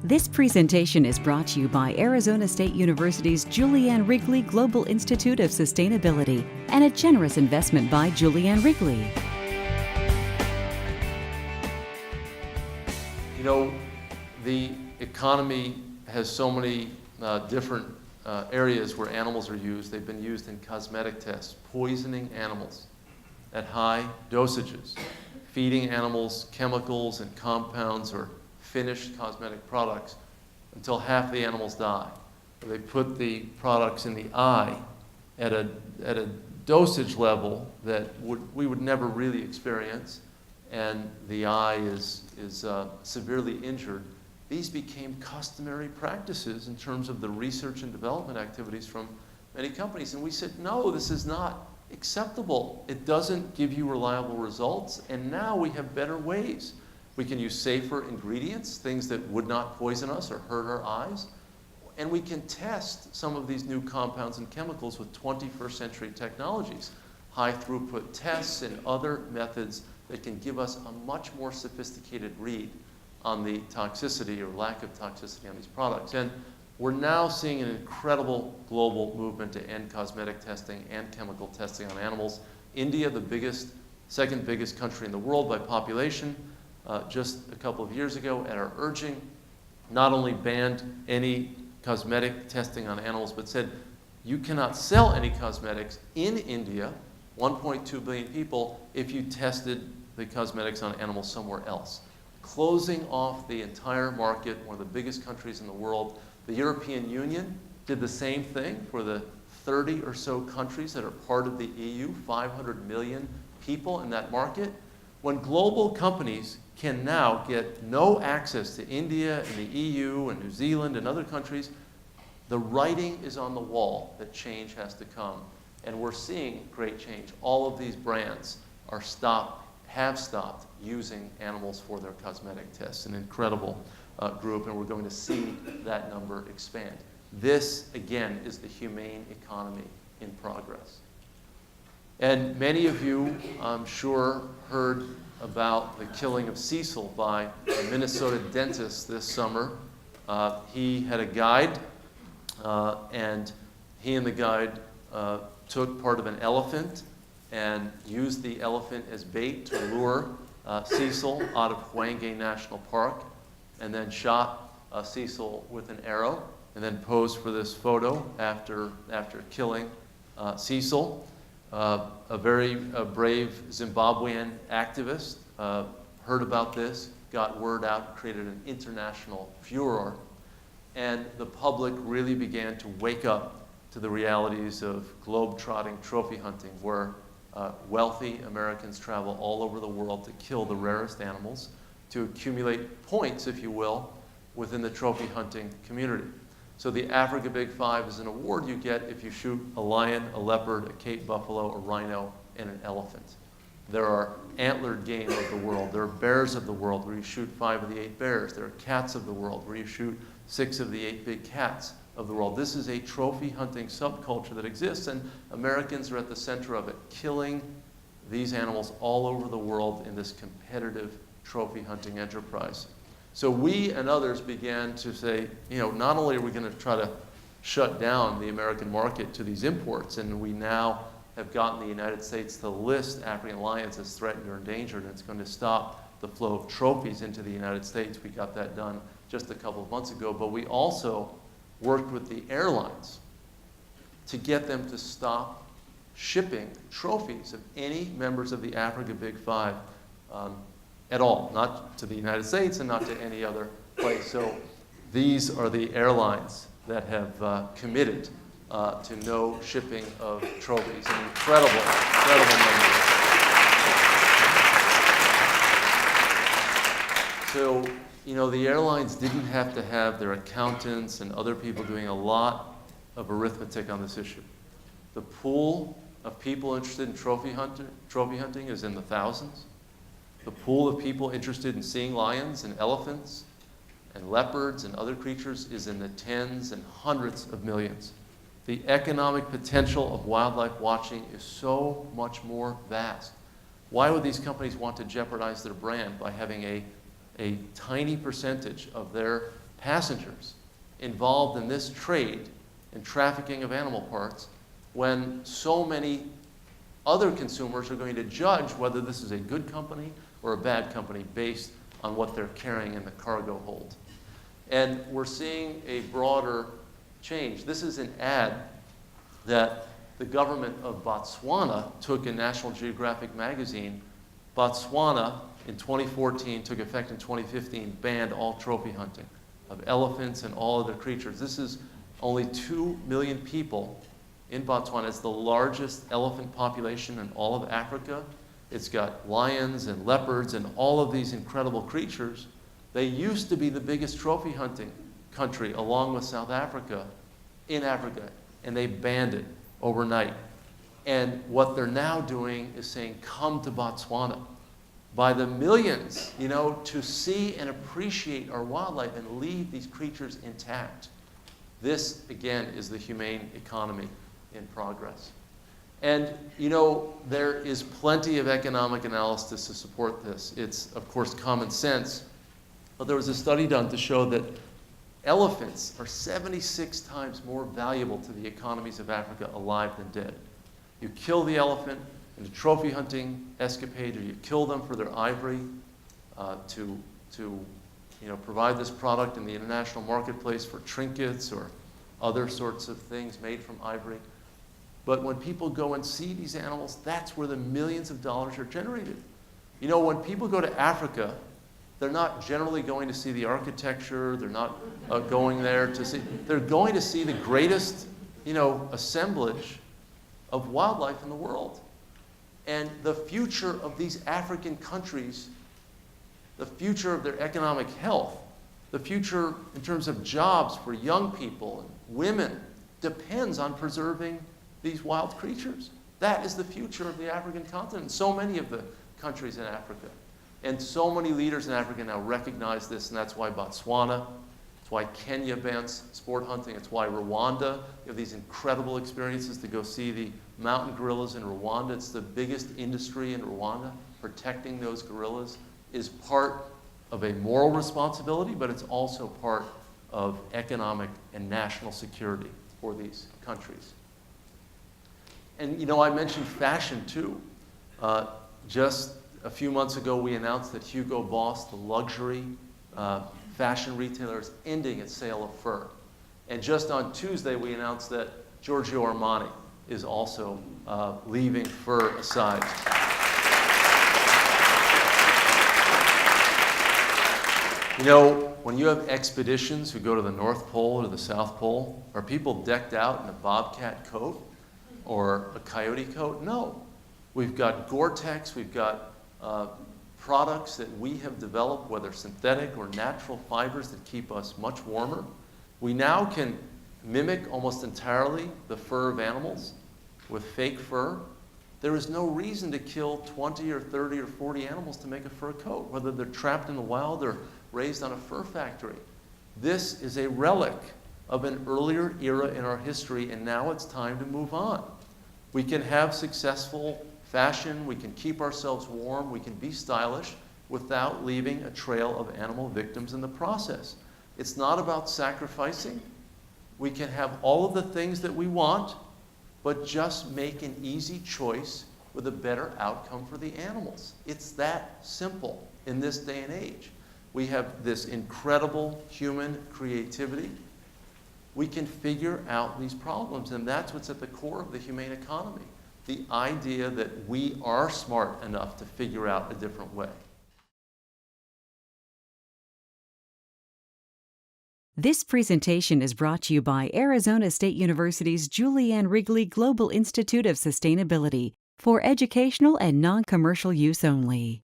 This presentation is brought to you by Arizona State University's Julianne Wrigley Global Institute of Sustainability and a generous investment by Julianne Wrigley. You know, the economy has so many different areas where animals are used. They've been used in cosmetic tests, poisoning animals at high dosages, feeding animals chemicals and compounds or finished cosmetic products until half the animals die. They put the products in the eye at a dosage level that we would never really experience, and the eye is severely injured. These became customary practices in terms of the research and development activities from many companies. And we said, no, this is not acceptable. It doesn't give you reliable results, and now we have better ways. We can use safer ingredients, things that would not poison us or hurt our eyes. And we can test some of these new compounds and chemicals with 21st century technologies, high throughput tests and other methods that can give us a much more sophisticated read on the toxicity or lack of toxicity on these products. And we're now seeing an incredible global movement to end cosmetic testing and chemical testing on animals. India, the second biggest country in the world by population, just a couple of years ago, at our urging, not only banned any cosmetic testing on animals, but said you cannot sell any cosmetics in India, 1.2 billion people, if you tested the cosmetics on animals somewhere else. Closing off the entire market, one of the biggest countries in the world. The European Union did the same thing for the 30 or so countries that are part of the EU, 500 million people in that market. When global companies can now get no access to India and the EU and New Zealand and other countries, the writing is on the wall that change has to come. And we're seeing great change. All of these brands have stopped using animals for their cosmetic tests. An incredible group, and we're going to see that number expand. This, again, is the humane economy in progress. And many of you, I'm sure, heard about the killing of Cecil by a Minnesota dentist this summer. He had a guide, and he and the guide took part of an elephant and used the elephant as bait to lure Cecil out of Hwange National Park, and then shot Cecil with an arrow, and then posed for this photo after killing Cecil. A very brave Zimbabwean activist heard about this, got word out, created an international furor, and the public really began to wake up to the realities of globe-trotting trophy hunting, where wealthy Americans travel all over the world to kill the rarest animals, to accumulate points, if you will, within the trophy hunting community. So the Africa Big Five is an award you get if you shoot a lion, a leopard, a Cape buffalo, a rhino, and an elephant. There are antlered game of the world. There are bears of the world where you shoot 5 of the 8 bears. There are cats of the world where you shoot 6 of the 8 big cats of the world. This is a trophy hunting subculture that exists, and Americans are at the center of it, killing these animals all over the world in this competitive trophy hunting enterprise. So we and others began to say, not only are we going to try to shut down the American market to these imports, and we now have gotten the United States to list African lions as threatened or endangered, and it's going to stop the flow of trophies into the United States. We got that done just a couple of months ago, but we also worked with the airlines to get them to stop shipping trophies of any members of the Africa Big Five at all, not to the United States and not to any other place. So these are the airlines that have committed to no shipping of trophies. An incredible number. So, the airlines didn't have to have their accountants and other people doing a lot of arithmetic on this issue. The pool of people interested in trophy hunting is in the thousands. The pool of people interested in seeing lions and elephants and leopards and other creatures is in the tens and hundreds of millions. The economic potential of wildlife watching is so much more vast. Why would these companies want to jeopardize their brand by having a tiny percentage of their passengers involved in this trade and trafficking of animal parts when so many other consumers are going to judge whether this is a good company or a bad company based on what they're carrying in the cargo hold. And we're seeing a broader change. This is an ad that the government of Botswana took in National Geographic magazine. Botswana in 2014 took effect in 2015, banned all trophy hunting of elephants and all other creatures. This is only 2 million people in Botswana. It's the largest elephant population in all of Africa. It's got lions and leopards and all of these incredible creatures. They used to be the biggest trophy hunting country along with South Africa in Africa, and they banned it overnight. And what they're now doing is saying, come to Botswana by the millions, to see and appreciate our wildlife and leave these creatures intact. This, again, is the humane economy in progress. And, there is plenty of economic analysis to support this. It's, of course, common sense. But there was a study done to show that elephants are 76 times more valuable to the economies of Africa alive than dead. You kill the elephant in a trophy hunting escapade, or you kill them for their ivory to provide this product in the international marketplace for trinkets or other sorts of things made from ivory. But when people go and see these animals, that's where the millions of dollars are generated. When people go to Africa, they're not generally going to see the architecture. They're not going there to see. They're going to see the greatest, assemblage of wildlife in the world. And the future of these African countries, the future of their economic health, the future in terms of jobs for young people and women depends on preserving these wild creatures. That is the future of the African continent. So many of the countries in Africa. And so many leaders in Africa now recognize this, and that's why Botswana, it's why Kenya bans sport hunting, it's why Rwanda, you have these incredible experiences to go see the mountain gorillas in Rwanda. It's the biggest industry in Rwanda. Protecting those gorillas is part of a moral responsibility, but it's also part of economic and national security for these countries. And I mentioned fashion too. Just a few months ago, we announced that Hugo Boss, the luxury fashion retailer, is ending its sale of fur. And just on Tuesday, we announced that Giorgio Armani is also leaving fur aside. When you have expeditions who go to the North Pole or the South Pole, are people decked out in a bobcat coat or a coyote coat? No. We've got Gore-Tex, we've got products that we have developed, whether synthetic or natural fibers that keep us much warmer. We now can mimic almost entirely the fur of animals with fake fur. There is no reason to kill 20 or 30 or 40 animals to make a fur coat, whether they're trapped in the wild or raised on a fur factory. This is a relic of an earlier era in our history, and now it's time to move on. We can have successful fashion, we can keep ourselves warm, we can be stylish without leaving a trail of animal victims in the process. It's not about sacrificing. We can have all of the things that we want, but just make an easy choice with a better outcome for the animals. It's that simple in this day and age. We have this incredible human creativity. We can figure out these problems, and that's what's at the core of the humane economy. The idea that we are smart enough to figure out a different way. This presentation is brought to you by Arizona State University's Julianne Wrigley Global Institute of Sustainability for educational and non-commercial use only.